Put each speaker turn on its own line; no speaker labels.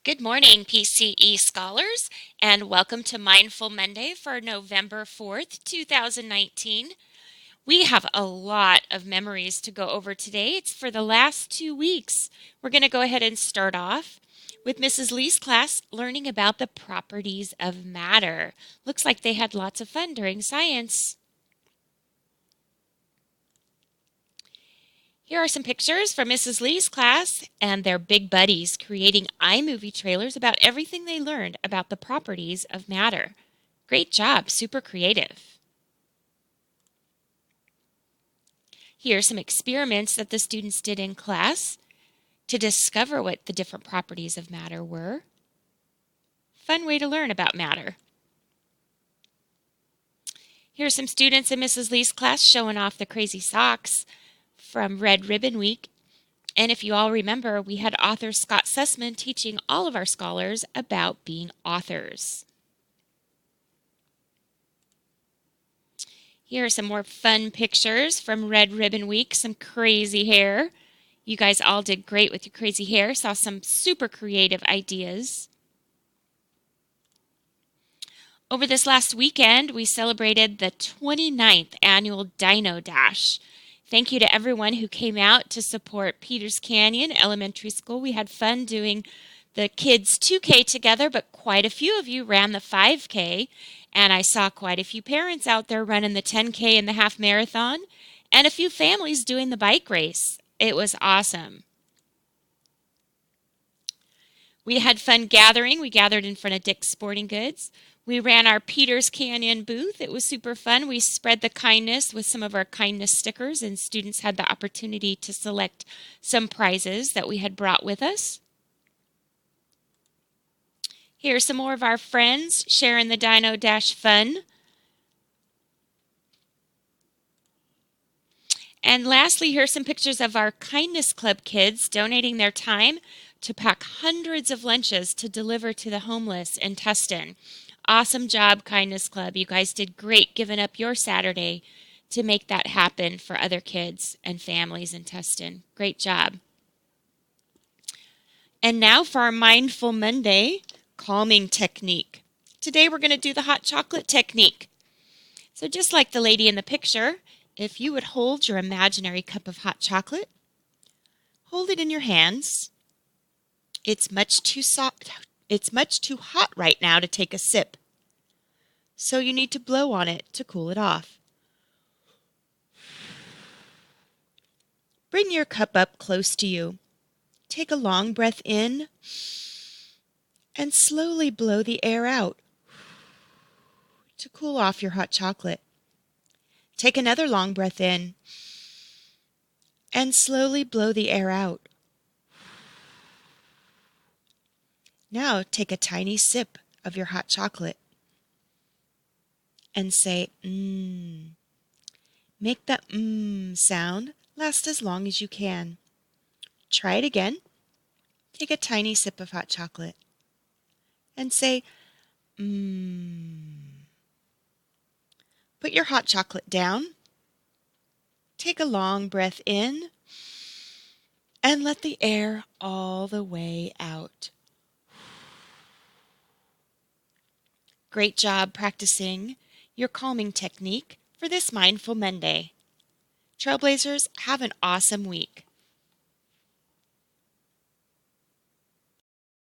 Good morning, PCE scholars, and welcome to Mindful Monday for November 4th, 2019. We have a lot of memories to go over today. It's for the last 2 weeks. We're going to go ahead and start off with Mrs. Lee's class learning about the properties of matter. Looks like they had lots of fun during science. Here are some pictures from Mrs. Lee's class and their big buddies creating iMovie trailers about everything they learned about the properties of matter. Great job, super creative. Here are some experiments that the students did in class to discover what the different properties of matter were. Fun way to learn about matter. Here are some students in Mrs. Lee's class showing off the crazy socks from Red Ribbon Week. And if you all remember, we had author Scott Sussman teaching all of our scholars about being authors. Here are some more fun pictures from Red Ribbon Week, some crazy hair. You guys all did great with your crazy hair, saw some super creative ideas. Over this last weekend, we celebrated the 29th annual Dino Dash. Thank you to everyone who came out to support Peters Canyon Elementary School. We had fun doing the kids 2K together, but quite a few of you ran the 5K, and I saw quite a few parents out there running the 10K and the half marathon, and a few families doing the bike race. It was awesome. We had fun gathering. We gathered in front of Dick's Sporting Goods. We ran our Peters Canyon booth. It was super fun. We spread the kindness with some of our kindness stickers, and students had the opportunity to select some prizes that we had brought with us. Here's some more of our friends sharing the Dino Dash fun. And lastly, here's some pictures of our Kindness Club kids donating their time to pack hundreds of lunches to deliver to the homeless in Tustin. Awesome job, Kindness Club. You guys did great giving up your Saturday to make that happen for other kids and families in Tustin. Great job. And now for our Mindful Monday calming technique. Today we're going to do the hot chocolate technique. So just like the lady in the picture, if you would hold your imaginary cup of hot chocolate, hold it in your hands. It's much too hot right now to take a sip. So you need to blow on it to cool it off. Bring your cup up close to you. Take a long breath in and slowly blow the air out to cool off your hot chocolate. Take another long breath in and slowly blow the air out. Now take a tiny sip of your hot chocolate and say, mmm. Make the mmm sound last as long as you can. Try it again. Take a tiny sip of hot chocolate and say, mmm. Put your hot chocolate down. Take a long breath in and let the air all the way out. Great job practicing your calming technique for this Mindful Monday. Trailblazers, have an awesome week.